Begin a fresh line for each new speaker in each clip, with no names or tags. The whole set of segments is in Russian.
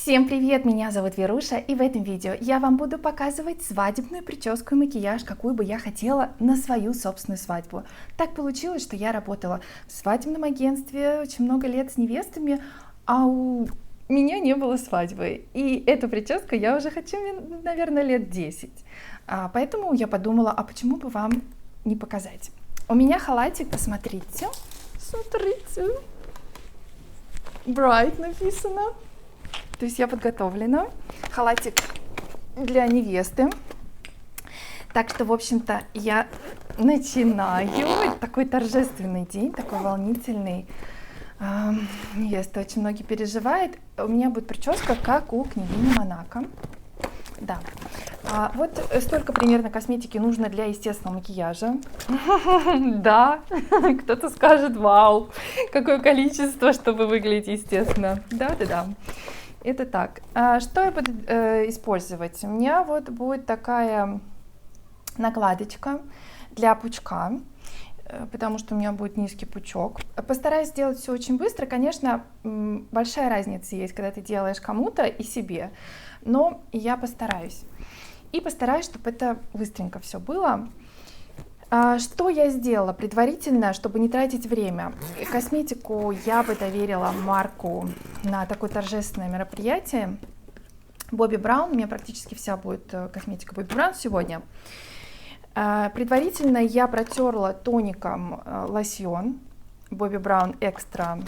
Всем привет, меня зовут Веруша, и в этом видео я вам буду показывать свадебную прическу и макияж, какую бы я хотела на свою собственную свадьбу. Так получилось, что я работала в свадебном агентстве очень много лет с невестами, а у меня не было свадьбы. И эту прическу я уже хочу, наверное, лет 10. Поэтому я подумала, а почему бы вам не показать? У меня халатик, посмотрите. Смотрите. Bright написано. То есть я подготовлена. Халатик для невесты. Так что, в общем-то, я начинаю. Это такой торжественный день, такой волнительный. Невеста очень многие переживает. У меня будет прическа, как у княгини Монако. Да. Вот столько примерно косметики нужно для естественного макияжа. Да, кто-то скажет, вау, какое количество, чтобы выглядеть естественно. Да. Это так. Что я буду использовать? У меня вот будет такая накладочка для пучка, потому что у меня будет низкий пучок. Постараюсь сделать все очень быстро. Конечно, большая разница есть, когда ты делаешь кому-то и себе, но я постараюсь. И постараюсь, чтобы это быстренько все было. Что я сделала предварительно, чтобы не тратить время? Косметику я бы доверила Марку на такое торжественное мероприятие. Bobbi Brown, у меня практически вся будет косметика Bobbi Brown сегодня. Предварительно я протерла тоником лосьон, Bobbi Brown Extra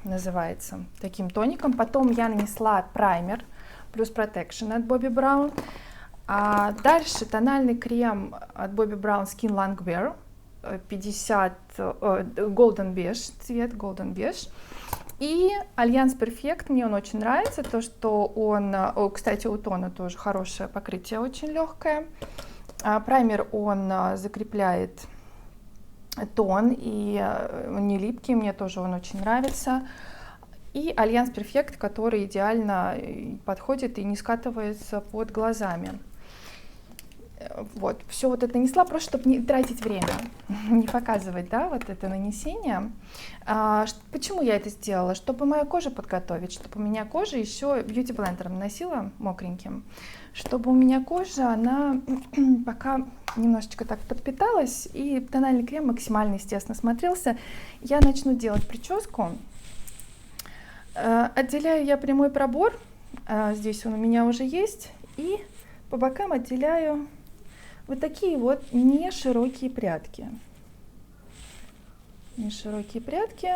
называется, таким тоником. Потом я нанесла праймер плюс Protection от Bobbi Brown. Дальше тональный крем от Bobbi Brown Skin Longwear 50 Golden Beige, цвет Golden Beige. И Alliance Perfect, мне он очень нравится, то что он, кстати, у тона тоже хорошее покрытие, очень легкое. Праймер он закрепляет тон и не липкий, мне тоже он очень нравится. И Alliance Perfect, который идеально подходит и не скатывается под глазами. Вот, все вот это нанесла, просто чтобы не тратить время, не показывать, да, вот это нанесение. Почему я это сделала? Чтобы мою кожу подготовить, чтобы у меня кожа еще бьюти-блендером наносила мокреньким, чтобы у меня кожа, она пока немножечко так подпиталась, и тональный крем максимально, естественно, смотрелся. Я начну делать прическу. Отделяю я прямой пробор, здесь он у меня уже есть, и по бокам отделяю вот такие вот не широкие прядки. Не широкие прядки.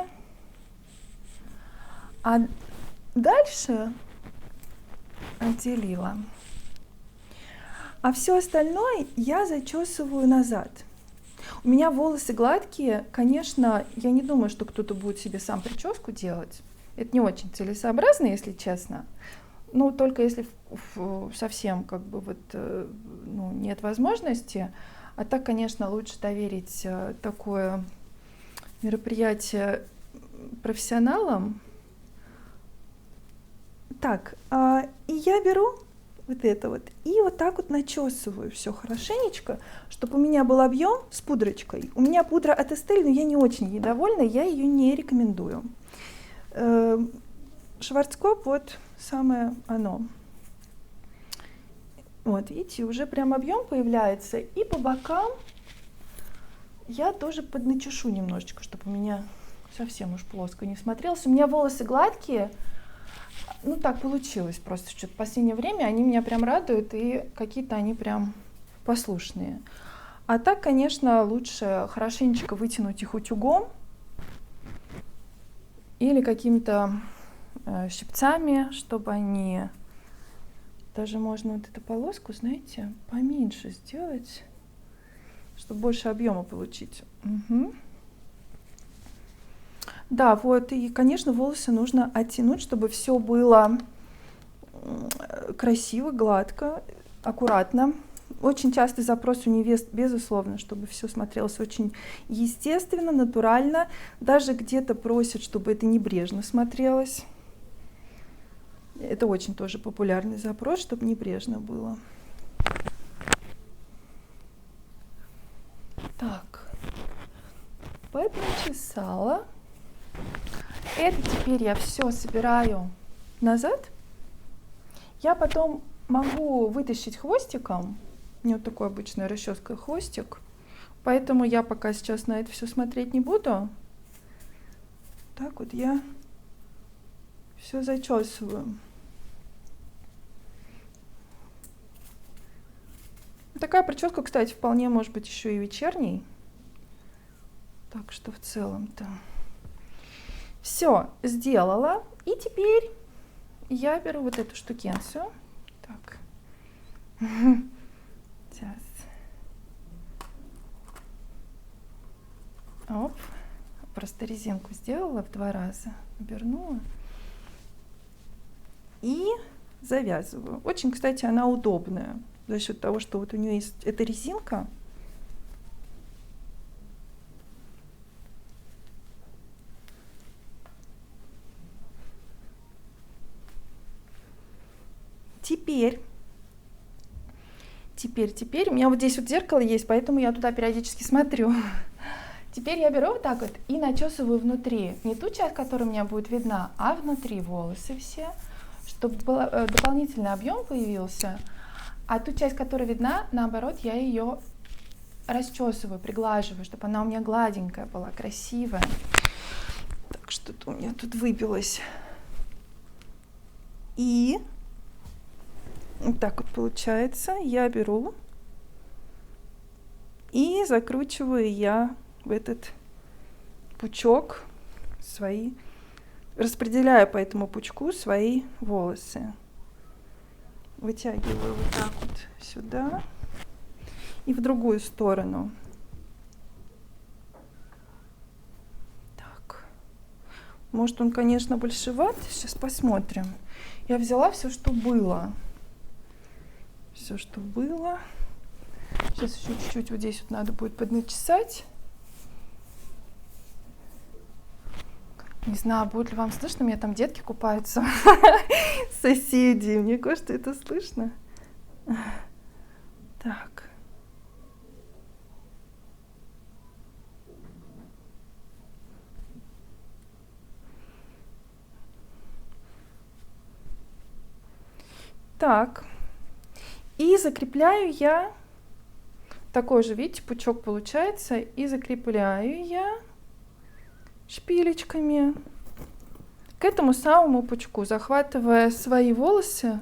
А дальше отделила. А все остальное я зачесываю назад. У меня волосы гладкие, конечно, я не думаю, что кто-то будет себе сам прическу делать. Это не очень целесообразно, если честно. Ну, только если совсем как бы вот, ну, нет возможности. А так, конечно, лучше доверить такое мероприятие профессионалам. Так, и я беру вот это вот и вот так вот начесываю все хорошенечко, чтобы у меня был объем с пудрочкой. У меня пудра от Estelle, но я не очень ей довольна, я ее не рекомендую. Шварцкоп, вот самое оно. Вот, видите, уже прям объем появляется. И по бокам я тоже подначешу немножечко, чтобы у меня совсем уж плоско не смотрелось. У меня волосы гладкие. Ну, так получилось просто. Что-то в последнее время они меня прям радуют, и какие-то они прям послушные. А так, конечно, лучше хорошенечко вытянуть их утюгом или каким-то щипцами, чтобы они, даже можно вот эту полоску, знаете, поменьше сделать, чтобы больше объема получить. Угу. Да, вот, и, конечно, волосы нужно оттянуть, чтобы все было красиво, гладко, аккуратно. Очень частый запрос у невест, безусловно, чтобы все смотрелось очень естественно, натурально. Даже где-то просят, чтобы это небрежно смотрелось. Это очень тоже популярный запрос, чтобы небрежно было. Так, подначесала. Это теперь я все собираю назад. Я потом могу вытащить хвостиком. У меня вот такой обычной расческой хвостик. Поэтому я пока сейчас на это все смотреть не буду. Так вот я все зачесываю. Такая прическа, кстати, вполне может быть еще и вечерней. Так что в целом-то все сделала. И теперь я беру вот эту штукенцию. Так. Сейчас. Оп. Просто резинку сделала в 2 раза. Обернула. И завязываю. Очень, кстати, она удобная. За счет того, что вот у нее есть эта резинка. Теперь, у меня вот здесь вот зеркало есть, поэтому я туда периодически смотрю. Теперь я беру вот так вот и начесываю внутри. Не ту часть, которая у меня будет видна, а внутри волосы все, чтобы дополнительный объем появился. А ту часть, которая видна, наоборот, я ее расчесываю, приглаживаю, чтобы она у меня гладенькая была, красивая. Так, что-то у меня тут выбилось. И вот так вот получается. Я беру и закручиваю я в этот пучок свои, распределяю по этому пучку свои волосы. Вытягиваю вот так вот сюда и в другую сторону. Так. Может, он, конечно, большеват. Сейчас посмотрим. Я взяла все, что было. Все, что было. Сейчас еще чуть-чуть вот здесь вот надо будет подначесать. Не знаю, будет ли вам слышно, у меня там детки купаются, соседи, мне кажется, это слышно. Так. Так. И закрепляю я, такой же, видите, пучок получается, и закрепляю я шпилечками к этому самому пучку, захватывая свои волосы.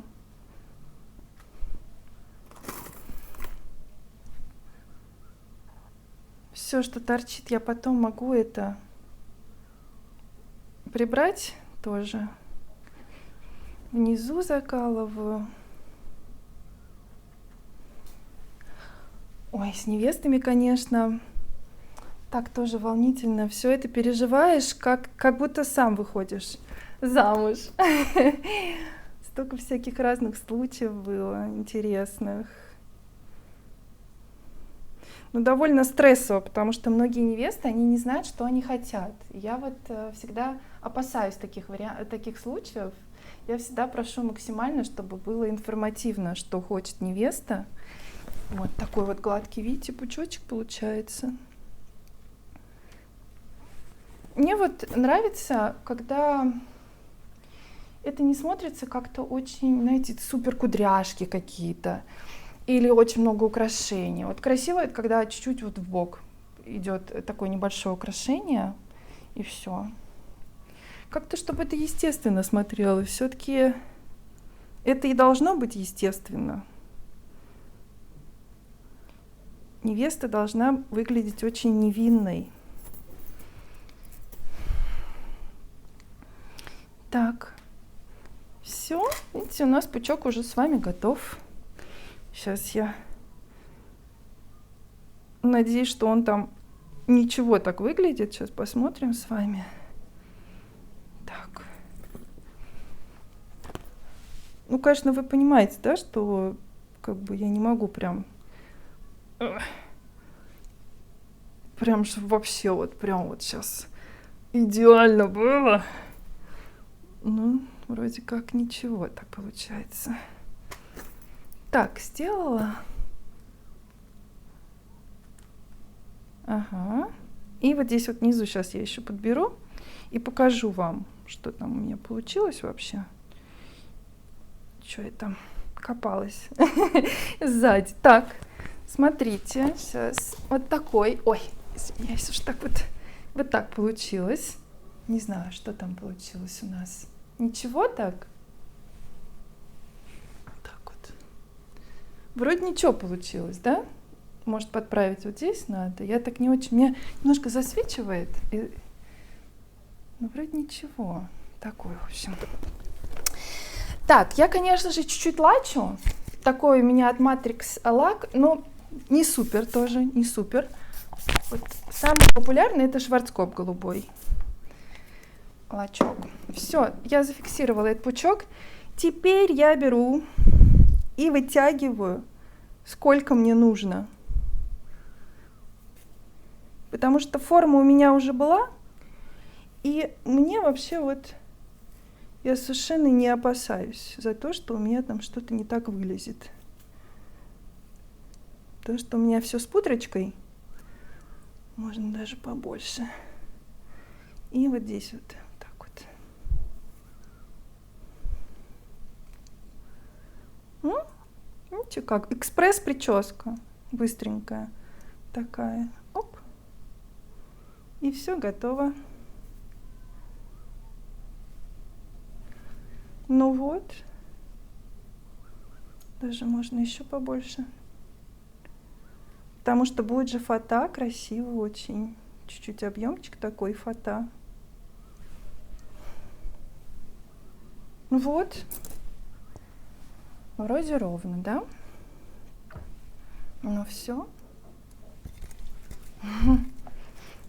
Все, что торчит, я потом могу это прибрать тоже. Внизу закалываю. Ой, с невестами, конечно, так тоже волнительно. Все это переживаешь, как будто сам выходишь замуж. Столько всяких разных случаев было интересных. Ну, довольно стрессово, потому что многие невесты, они не знают, что они хотят. Я вот всегда опасаюсь таких случаев. Я всегда прошу максимально, чтобы было информативно, что хочет невеста. Вот такой вот гладкий, видите, пучочек получается. Мне вот нравится, когда это не смотрится как-то очень, знаете, супер кудряшки какие-то или очень много украшений. Вот красиво это, когда чуть-чуть вот в бок идет такое небольшое украшение и все. Как-то, чтобы это естественно смотрелось. Все-таки это и должно быть естественно. Невеста должна выглядеть очень невинной. Так, все, видите, у нас пучок уже с вами готов. Сейчас я надеюсь, что он там ничего так выглядит. Сейчас посмотрим с вами. Так. Ну, конечно, вы понимаете, да, что как бы я не могу прям вообще вот прям вот сейчас идеально было. Ну, вроде как ничего так получается. Так, сделала. Ага. И вот здесь вот внизу сейчас я еще подберу и покажу вам, что там у меня получилось вообще. что я там копалась сзади. Так, смотрите, сейчас вот такой. Ой, извиняюсь, уж так вот так получилось. Не знаю, что там получилось у нас. Ничего так? Так вот. Вроде ничего получилось, да? Может, подправить вот здесь надо? Я так не очень... Меня немножко засвечивает. Но вроде ничего. Такой, в общем. Так, я, конечно же, чуть-чуть лачу. Такой у меня от Matrix лак, но не супер тоже, не супер. Вот самый популярный — это Шварцкопф голубой лачок. Все, я зафиксировала этот пучок. Теперь я беру и вытягиваю, сколько мне нужно. Потому что форма у меня уже была, и мне вообще вот... Я совершенно не опасаюсь за то, что у меня там что-то не так вылезет. То, что у меня все с пудрочкой, можно даже побольше. И вот здесь вот так вот. Видите, как экспресс-прическа, быстренькая такая. Оп. И все готово. Ну вот, даже можно еще побольше, потому что будет же фата красиво очень, чуть-чуть объемчик такой фата. Вот, вроде ровно, да? Ну все,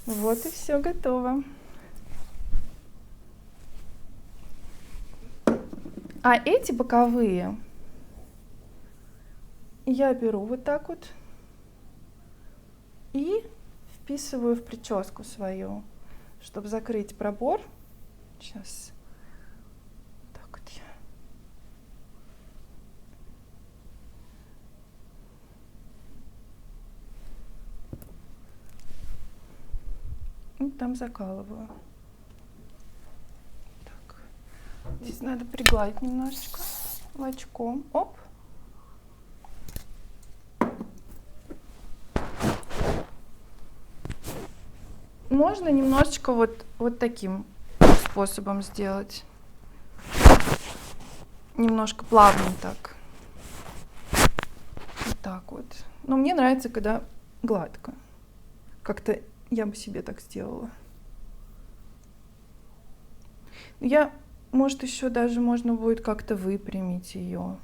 вот и все готово. А эти боковые я беру вот так вот и вписываю в прическу свою, чтобы закрыть пробор. Сейчас. Так вот я. И там закалываю. Здесь надо пригладить немножечко лачком. Оп. Можно немножечко вот таким способом сделать. Немножко плавно так. Вот так вот. Но мне нравится, когда гладко. Как-то я бы себе так сделала. Может, еще даже можно будет как-то выпрямить ее.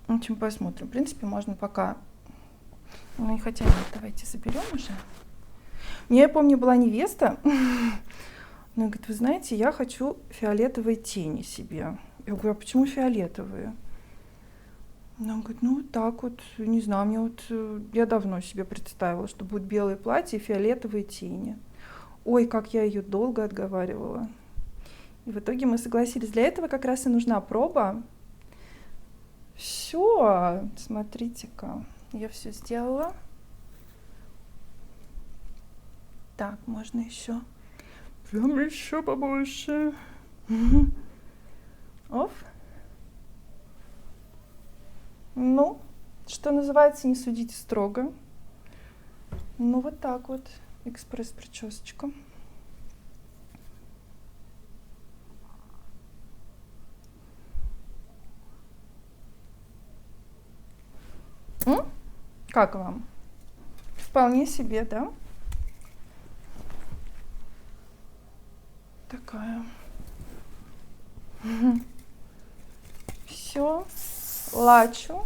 В общем, посмотрим. В принципе, можно пока... Ну и хотя нет, давайте заберем уже. У меня, я помню, была невеста. Она говорит, вы знаете, я хочу фиолетовые тени себе. Я говорю, а почему фиолетовые? Она говорит, ну вот так вот, не знаю, мне вот... Я давно себе представила, что будут белые платья и фиолетовые тени. Ой, как я ее долго отговаривала. И в итоге мы согласились. Для этого как раз и нужна проба. Все, смотрите-ка, я все сделала. Так, можно еще. Прям еще побольше. Оф. Ну, что называется, не судите строго. Ну, вот так вот. Экспресс-причесочка. Как вам? Вполне себе, да? Такая. Все. Лачу.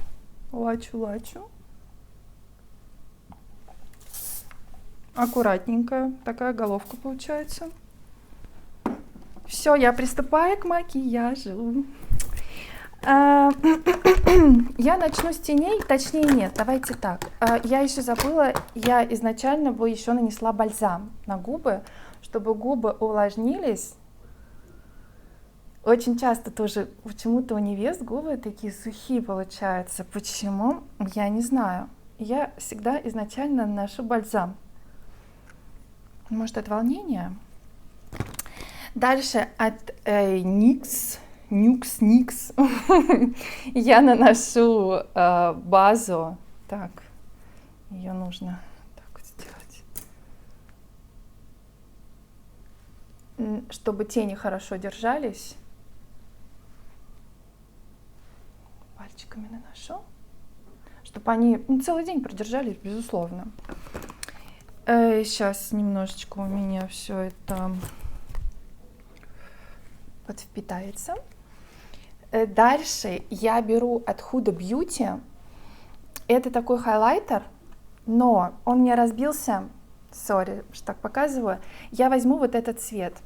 Аккуратненькая такая головка получается. Все, я приступаю к макияжу. Я начну с теней, точнее нет, давайте так. Я еще забыла, я изначально бы еще нанесла бальзам на губы, чтобы губы увлажнились. Очень часто тоже почему-то у невест губы такие сухие получаются. Почему? Я не знаю. Я всегда изначально наношу бальзам. Может, от волнения? Дальше от NYX Нюкс, Никс. Я наношу базу. Так, ее нужно так вот сделать, чтобы тени хорошо держались. Пальчиками наношу, чтобы они целый день продержались, безусловно. Сейчас немножечко у меня все это подвпитается. Дальше я беру от Huda Beauty. Это такой хайлайтер, но он у меня разбился. Сори, что так показываю. Я возьму вот этот цвет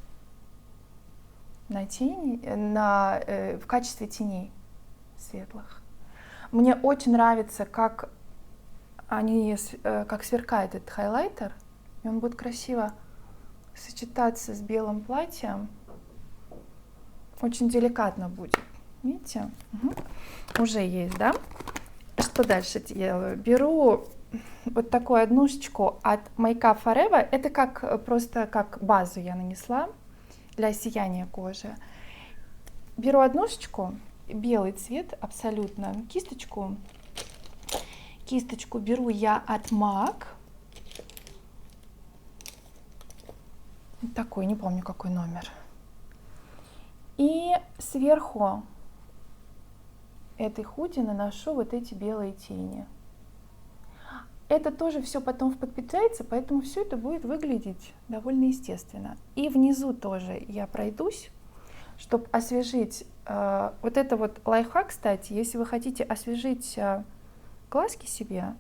на тени, в качестве теней светлых. Мне очень нравится, как сверкает этот хайлайтер, и он будет красиво сочетаться с белым платьем. Очень деликатно будет. Видите? Угу. Уже есть, да? Что дальше делаю? Беру вот такую однушечку от Make Up Forever. Это просто как базу я нанесла для сияния кожи. Беру однушечку, белый цвет абсолютно, кисточку. Кисточку беру я от MAC. Такой, не помню какой номер. И сверху этой худи наношу вот эти белые тени. Это тоже все потом подпитается, поэтому все это будет выглядеть довольно естественно. И внизу тоже я пройдусь, чтобы освежить. Вот это вот лайфхак, кстати, если вы хотите освежить глазки себе,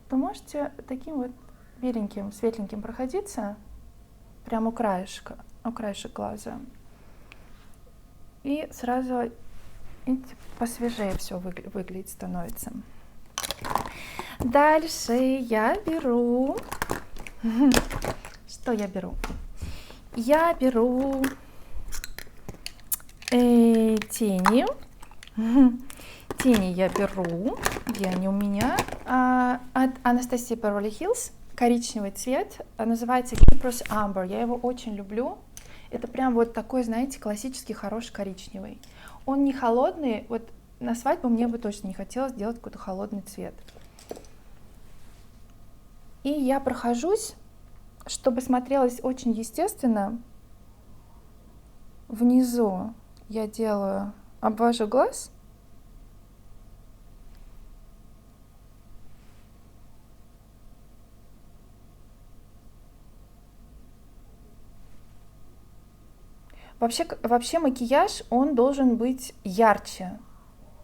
то можете таким вот беленьким, светленьким проходиться прямо у краешка глаза. И сразу, видите, посвежее все выглядеть становится. Дальше я беру... Что я беру? Я беру тени. Тени я беру, где они у меня, от Anastasia Beverly Hills, коричневый цвет, называется Cyprus Amber, я его очень люблю. Это прям вот такой, знаете, классический хороший коричневый. Он не холодный, вот на свадьбу мне бы точно не хотелось делать какой-то холодный цвет. И я прохожусь, чтобы смотрелось очень естественно. Внизу я обвожу глаз. Вообще макияж, он должен быть ярче,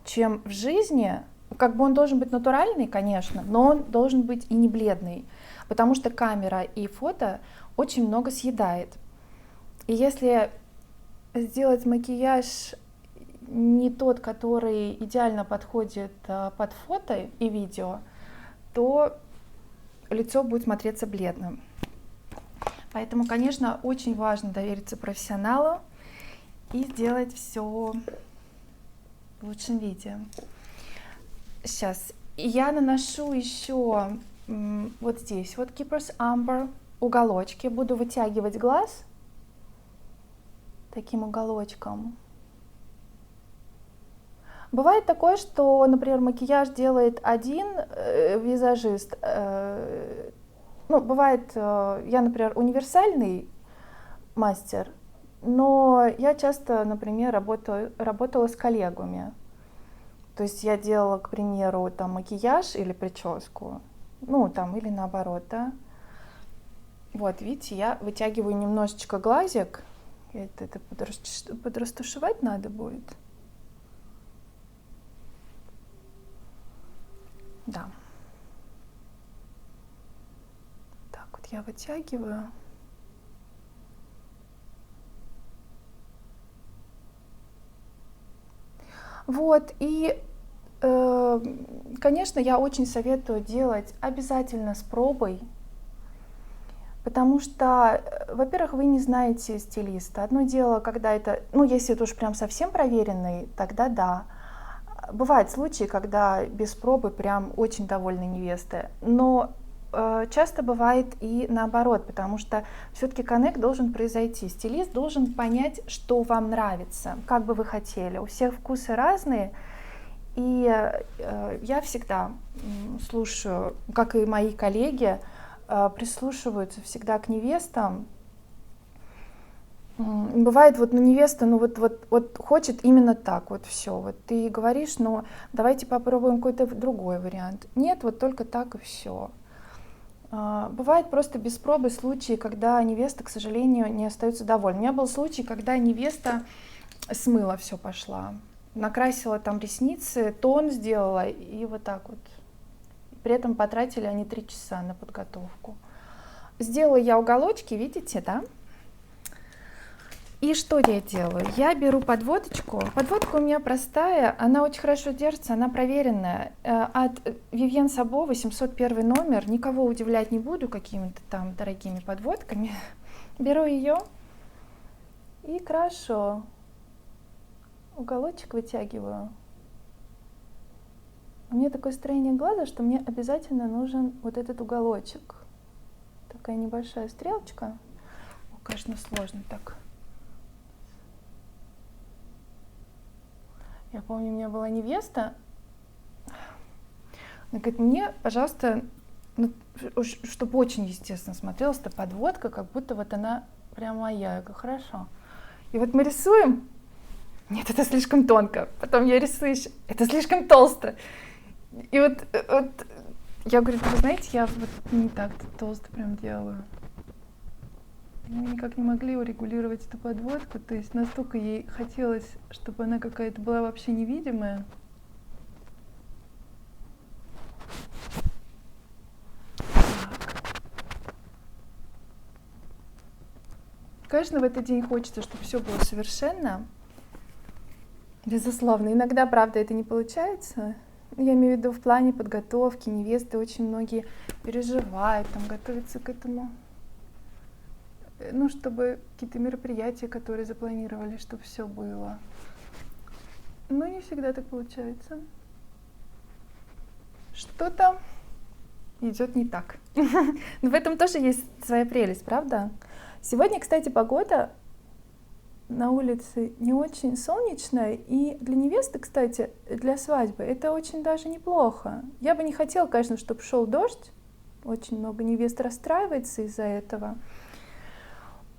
чем в жизни. Как бы он должен быть натуральный, конечно, но он должен быть и не бледный, потому что камера и фото очень много съедает. И если сделать макияж не тот, который идеально подходит под фото и видео, то лицо будет смотреться бледным. Поэтому, конечно, очень важно довериться профессионалу и сделать все в лучшем виде. Сейчас я наношу еще вот здесь вот Cyprus Amber уголочки. Буду вытягивать глаз таким уголочком. Бывает такое, что, например, макияж делает один визажист. Бывает, я, например, универсальный мастер, но я часто, например, работала с коллегами. То есть я делала, к примеру, там макияж или прическу, или наоборот, да. Вот, видите, я вытягиваю немножечко глазик. Это подрастушевать надо будет. Да. Так вот я вытягиваю. Вот, и, конечно, я очень советую делать обязательно с пробой, потому что, во-первых, вы не знаете стилиста. Одно дело, когда это, если это уж прям совсем проверенный, тогда да. Бывают случаи, когда без пробы прям очень довольны невесты, но часто бывает и наоборот, потому что все-таки коннект должен произойти. Стилист должен понять, что вам нравится, как бы вы хотели. У всех вкусы разные, и я всегда слушаю, как и мои коллеги, прислушиваются всегда к невестам. Бывает, вот невеста, вот хочет именно так, вот все. Вот ты говоришь, ну давайте попробуем какой-то другой вариант. Нет, вот только так и все. Бывает просто без пробы случаи, когда невеста, к сожалению, не остается довольна. У меня был случай, когда невеста смыла все, пошла, накрасила там ресницы, тон сделала и вот так вот. При этом потратили они 3 часа на подготовку. Сделала я уголочки, видите, да? И что я делаю? Я беру подводочку. Подводка у меня простая, она очень хорошо держится, она проверенная. От Vivienne Sabo 801 номер. Никого удивлять не буду какими-то там дорогими подводками. Беру ее и крашу. Уголочек вытягиваю. У меня такое строение глаза, что мне обязательно нужен вот этот уголочек. Такая небольшая стрелочка. Конечно, сложно так. Я помню, у меня была невеста, она говорит, мне, пожалуйста, ну, чтобы очень естественно смотрелась эта подводка, как будто вот она прям моя. Я говорю, хорошо. И вот мы рисуем, нет, это слишком тонко. Потом я рисую еще, это слишком толсто. И вот я говорю, вы знаете, я вот не так толсто прям делаю. Мы никак не могли урегулировать эту подводку, то есть настолько ей хотелось, чтобы она какая-то была вообще невидимая. Так. Конечно, в этот день хочется, чтобы все было совершенно. Безусловно, иногда, правда, это не получается. Я имею в виду в плане подготовки невесты, очень многие переживают, там, готовятся к этому. Ну, чтобы какие-то мероприятия, которые запланировали, чтобы все было. Но не всегда так получается. Что-то идет не так. Но в этом тоже есть своя прелесть, правда? Сегодня, кстати, погода на улице не очень солнечная. И для невесты, кстати, для свадьбы это очень даже неплохо. Я бы не хотела, конечно, чтобы шел дождь. Очень много невест расстраивается из-за этого.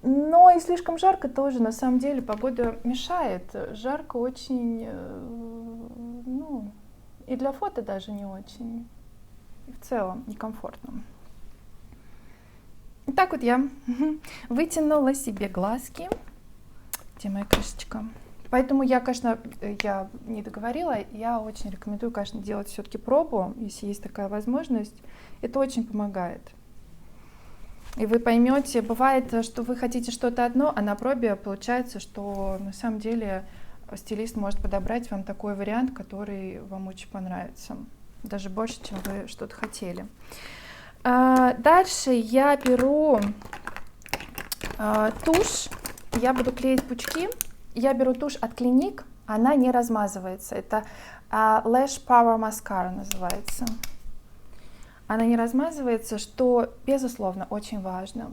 Но и слишком жарко тоже, на самом деле, погода мешает. Жарко очень, ну, и для фото даже не очень. И в целом некомфортно. И так вот я вытянула себе глазки. Где моя крышечка? Поэтому я, конечно, я не договорила, я очень рекомендую, конечно, делать все-таки пробу, если есть такая возможность. Это очень помогает. И вы поймете, бывает, что вы хотите что-то одно, а на пробе получается, что на самом деле стилист может подобрать вам такой вариант, который вам очень понравится. Даже больше, чем вы что-то хотели. Дальше я беру тушь. Я буду клеить пучки. Я беру тушь от Clinique. Она не размазывается. Это Lash Power Mascara называется. Она не размазывается, что, безусловно, очень важно.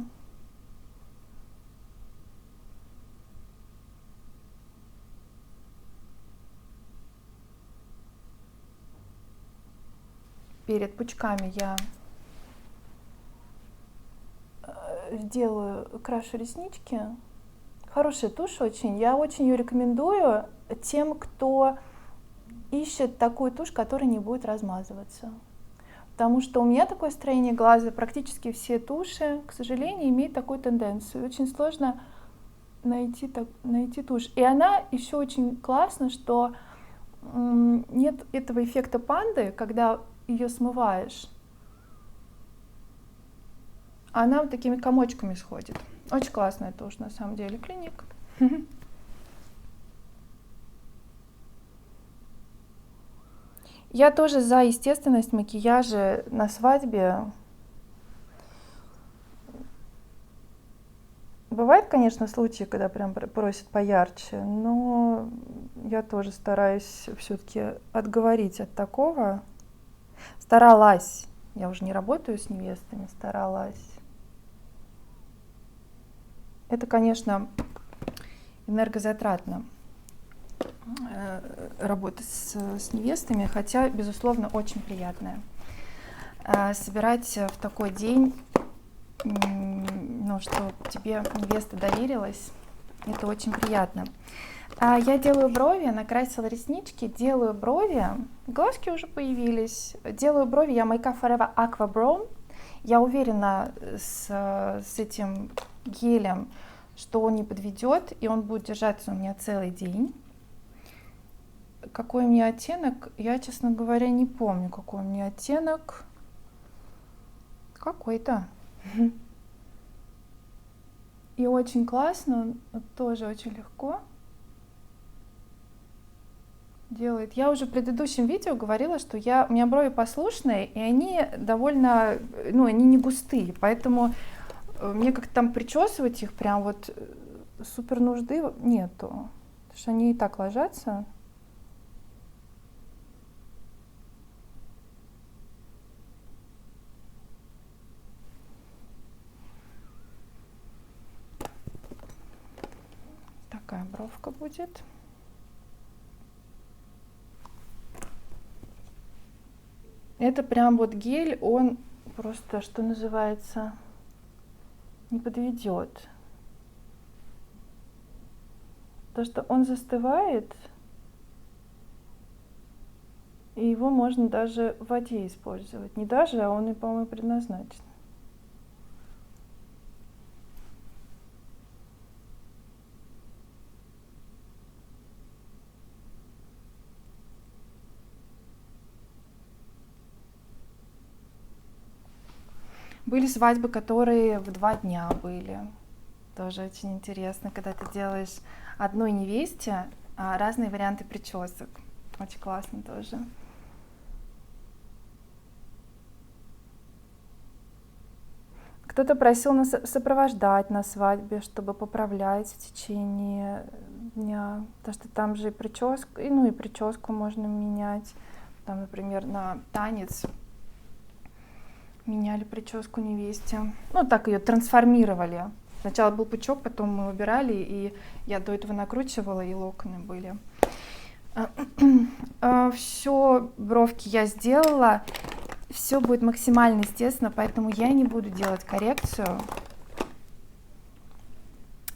Перед пучками я крашу реснички. Хорошая тушь очень. Я очень ее рекомендую тем, кто ищет такую тушь, которая не будет размазываться. Потому что у меня такое строение глаза, практически все туши, к сожалению, имеют такую тенденцию. Очень сложно найти тушь. И она еще очень классно, что нет этого эффекта панды, когда ее смываешь. Она вот такими комочками сходит. Очень классная тушь, на самом деле. Clinique. Я тоже за естественность макияжа на свадьбе. Бывают, конечно, случаи, когда прям просят поярче, но я тоже стараюсь все-таки отговорить от такого. Старалась. Я уже не работаю с невестами, старалась. Это, конечно, энергозатратно работать с невестами, хотя, безусловно, очень приятное. Собирать в такой день, ну, что тебе невеста доверилась, это очень приятно. Я делаю брови, накрасила реснички, делаю брови, глазки уже появились. Делаю брови я Make Up For Eva Aqua Brown. Я уверена с этим гелем, что он не подведет, и он будет держаться у меня целый день. Какой у меня оттенок, я, честно говоря, не помню, какой у меня оттенок. Какой-то. И очень классно, тоже очень легко делает. Я уже в предыдущем видео говорила, что у меня брови послушные, и они довольно, ну, они не густые, поэтому мне как-то там причесывать их прям вот супер нужды нету, потому что они и так ложатся. Такая бровка будет. Это прям вот гель, он просто, что называется, не подведет. То, что он застывает, и его можно даже в воде использовать. Не даже, а он и, по-моему, предназначен. Были свадьбы, которые в 2 дня были. Тоже очень интересно, когда ты делаешь одной невесте разные варианты причесок. Очень классно тоже. Кто-то просил нас сопровождать на свадьбе, чтобы поправлять в течение дня. Потому что там же и прическу, и прическу можно менять. Там, например, на танец меняли прическу невесте. Ну, так ее трансформировали. Сначала был пучок, потом мы убирали, и я до этого накручивала, и локоны были. Все, бровки я сделала. Все будет максимально естественно, поэтому я не буду делать коррекцию.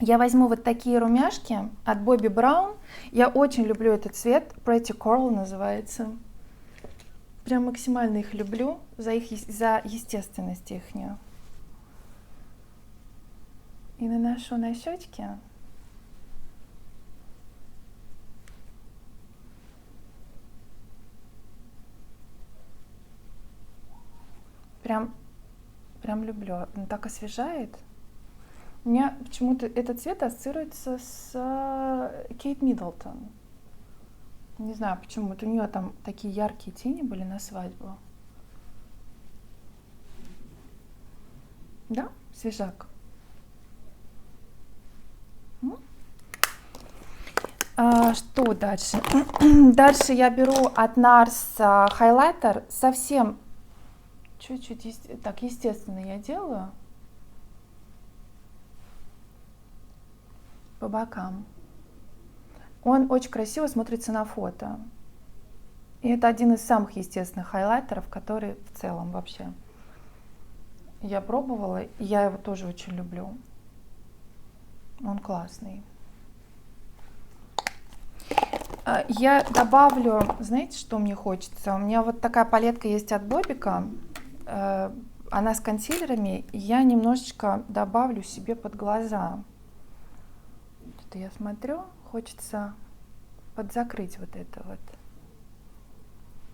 Я возьму вот такие румяшки от Bobbi Brown. Я очень люблю этот цвет. Pretty Coral называется. Прям максимально их люблю за естественность ихнюю. И наношу на щечки. Прям люблю. Он так освежает. У меня почему-то этот цвет ассоциируется с Кейт Миддлтон. Не знаю почему. Вот у нее там такие яркие тени были на свадьбу. Да, свежак. Что дальше? Дальше я беру от NARS хайлайтер. Совсем чуть-чуть, так, естественно я делаю. По бокам. Он очень красиво смотрится на фото. И это один из самых естественных хайлайтеров, который в целом вообще я пробовала, и я его тоже очень люблю. Он классный. Я добавлю, знаете, что мне хочется? У меня вот такая палетка есть от Бобика. Она с консилерами. И я немножечко добавлю себе под глаза. Это я смотрю, хочется подзакрыть вот это вот.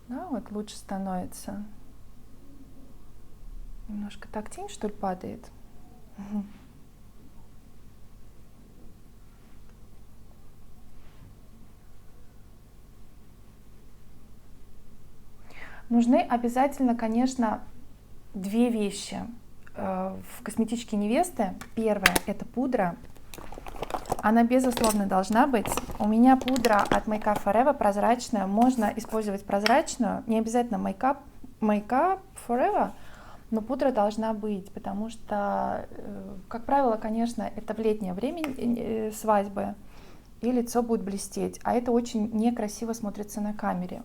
Да, вот лучше становится. Немножко так тень, что ли, падает. Нужны обязательно, конечно, 2 вещи в косметичке невесты. Первое – это пудра. Она, безусловно, должна быть. У меня пудра от Make Up For Eva прозрачная. Можно использовать прозрачную, не обязательно Make Up. make-up forever, но пудра должна быть, потому что, как правило, конечно, это в летнее время свадьбы, и лицо будет блестеть, а это очень некрасиво смотрится на камере.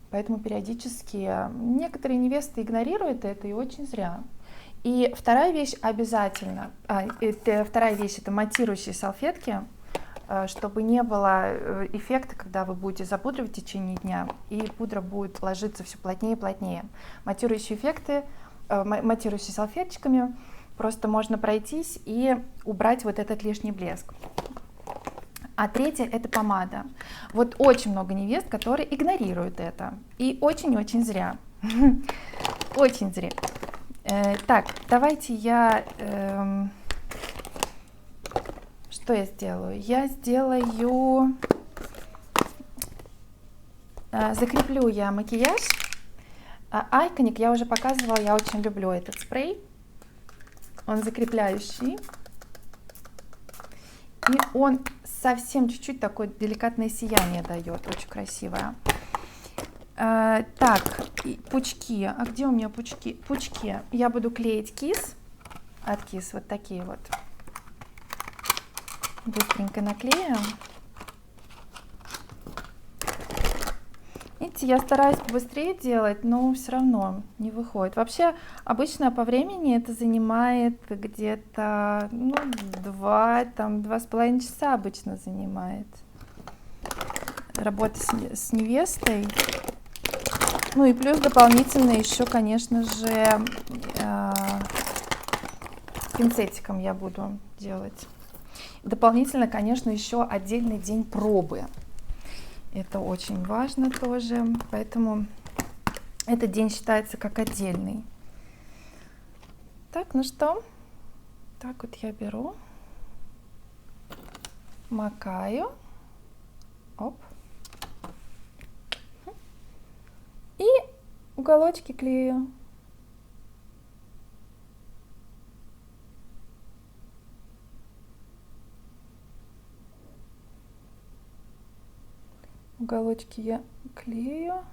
Поэтому периодически некоторые невесты игнорируют это, и очень зря. И вторая вещь обязательно, вторая вещь — это матирующие салфетки, чтобы не было эффекта, когда вы будете запудривать в течение дня, и пудра будет ложиться все плотнее и плотнее. Матирующие эффекты, матирующие салфеточками, просто можно пройтись и убрать вот этот лишний блеск. А третье — это помада. Вот очень много невест, которые игнорируют это. И очень-очень зря. Очень зря. Так, давайте я... Что я сделаю? Я сделаю... Закреплю я макияж. Айконик я уже показывала, я очень люблю этот спрей. Он закрепляющий. И он совсем чуть-чуть такое деликатное сияние дает, очень красивое. Так, пучки. А где у меня пучки? Пучки. Я буду клеить кис. От кис вот такие вот. Быстренько наклею. Видите, я стараюсь побыстрее делать, но все равно не выходит. Вообще, обычно по времени это занимает где-то 2-2,5 часа обычно занимает. Работа с невестой. Ну и плюс дополнительно еще, конечно же, пинцетиком я буду делать. Дополнительно, конечно, еще отдельный день пробы. Это очень важно тоже, поэтому этот день считается как отдельный. Так, ну что, так вот я беру, макаю, оп, и уголочки клею. Уголочки я клею.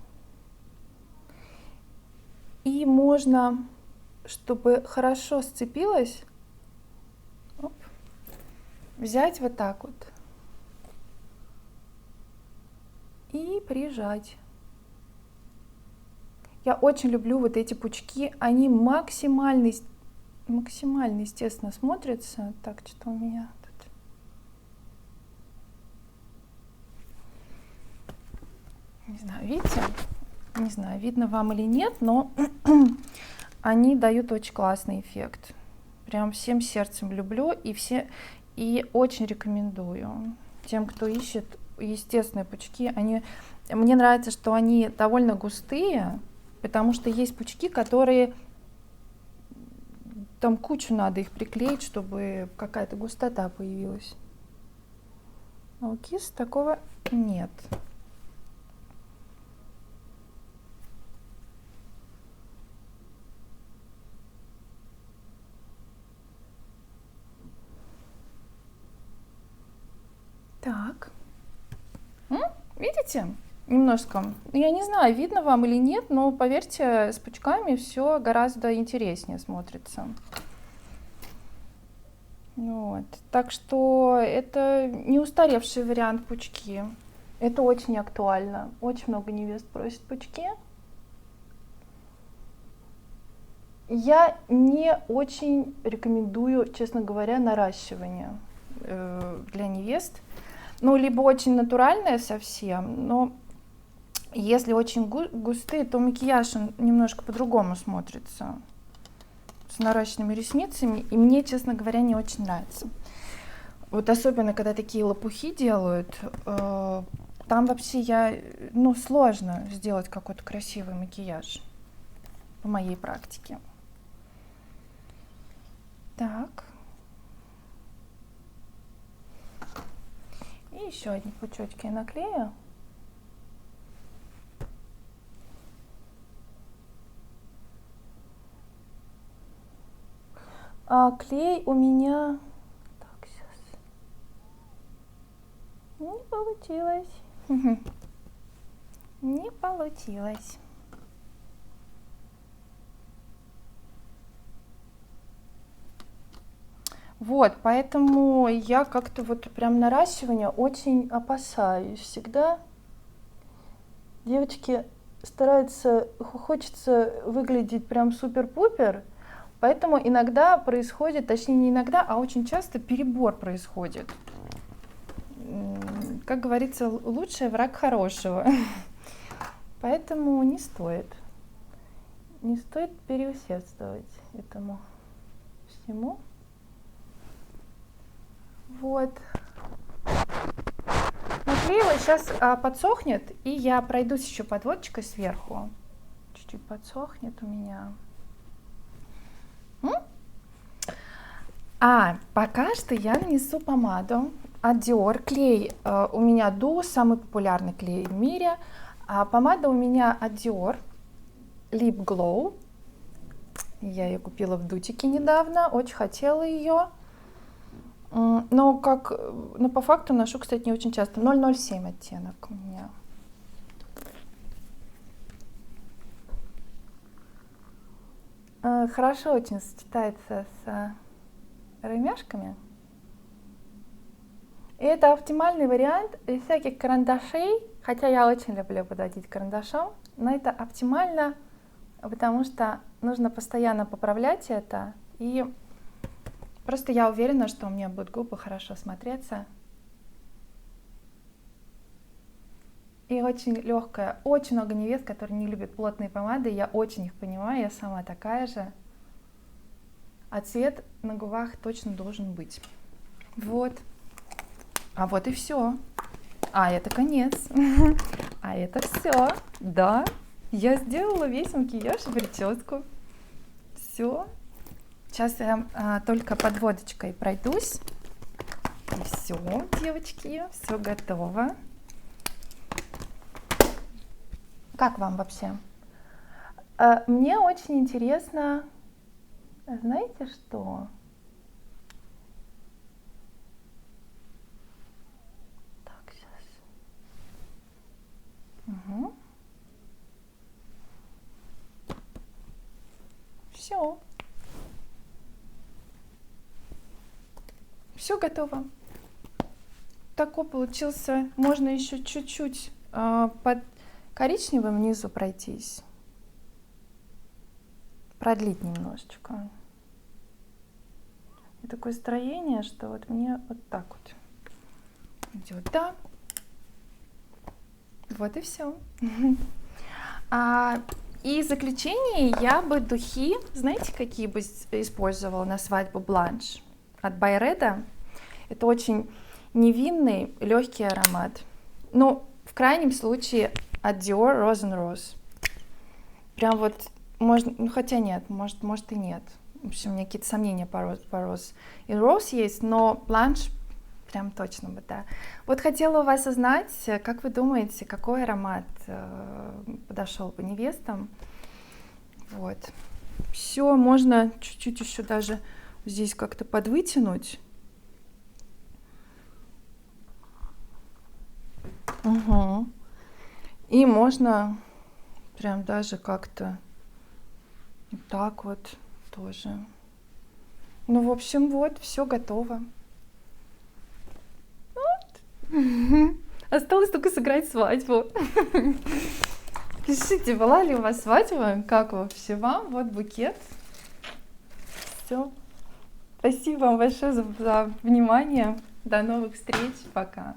И можно, чтобы хорошо сцепилось, оп, взять вот так вот и прижать. Я очень люблю вот эти пучки, они максимально естественно смотрятся. Так, что у меня тут? Не знаю, видите? Не знаю, видно вам или нет, но они дают очень классный эффект. Прям всем сердцем люблю и очень рекомендую тем, кто ищет естественные пучки. Мне нравится, что они довольно густые, потому что есть пучки, которые там кучу надо их приклеить, чтобы какая-то густота появилась. А у кис такого нет. Так, видите? Немножко. Я не знаю, видно вам или нет, но поверьте, с пучками все гораздо интереснее смотрится. Вот. Так что это не устаревший вариант пучки. Это очень актуально. Очень много невест просят пучки. Я не очень рекомендую, честно говоря, наращивание для невест. Ну, либо очень натуральное совсем, но если очень густые, то макияж он немножко по-другому смотрится. С наращенными ресницами. И мне, честно говоря, не очень нравится. Вот особенно, когда такие лопухи делают, там вообще сложно сделать какой-то красивый макияж по моей практике. Так. И еще одни пучочки я наклею. А клей у меня... Так, сейчас. Не получилось. Не получилось. Вот, поэтому я как-то вот прям наращивание очень опасаюсь всегда. Девочки стараются, хочется выглядеть прям супер-пупер, поэтому иногда происходит, точнее не иногда, а очень часто перебор происходит. Как говорится, лучший враг хорошего. Поэтому не стоит переусердствовать этому всему. Вот. Ну, клеево сейчас подсохнет, и я пройдусь еще подводочкой сверху. Чуть-чуть подсохнет у меня. Пока что я нанесу помаду от Dior. Клей у меня Duo, самый популярный клей в мире. А помада у меня от Dior Lip Glow. Я ее купила в Дутике недавно, очень хотела ее. Но по факту ношу, кстати, не очень часто. 007 оттенок у меня. Хорошо очень сочетается с ремешками. И это оптимальный вариант из всяких карандашей, хотя я очень люблю подводить карандашом, но это оптимально, потому что нужно постоянно поправлять это, и просто я уверена, что у меня будут губы хорошо смотреться. И очень легкая, очень много невест, которые не любят плотные помады, я очень их понимаю, я сама такая же. А цвет на губах точно должен быть. Вот. А вот и все. А это конец. А это все. Да, я сделала весь макияж и прическу. Все. Сейчас я только подводочкой пройдусь. И все, девочки, все готово. Как вам вообще? Мне очень интересно, знаете что? Так, сейчас. Угу. Все. Все готово. Такой получился. Можно еще чуть-чуть под коричневым внизу пройтись. Продлить немножечко. И такое строение, что вот мне вот так вот идет, да. Вот и все. И в заключение я бы духи, знаете, какие бы использовала на свадьбу Бланш от Byredo. Это очень невинный, легкий аромат. Ну, в крайнем случае от Dior Rose and Rose. Прям вот можно, ну хотя нет, может и нет. В общем, у меня какие-то сомнения по Rose и Rose есть, но Blanche прям точно бы, да. Вот хотела у вас узнать, как вы думаете, какой аромат подошел бы невестам. Вот. Все, можно чуть-чуть еще даже здесь как-то подвытянуть. Угу. И можно прям даже как-то вот так вот тоже. Ну, в общем, вот, все готово. Вот. Осталось только сыграть свадьбу. Пишите, была ли у вас свадьба, как вообще вам? Вот букет. Все. Спасибо вам большое за внимание. До новых встреч. Пока.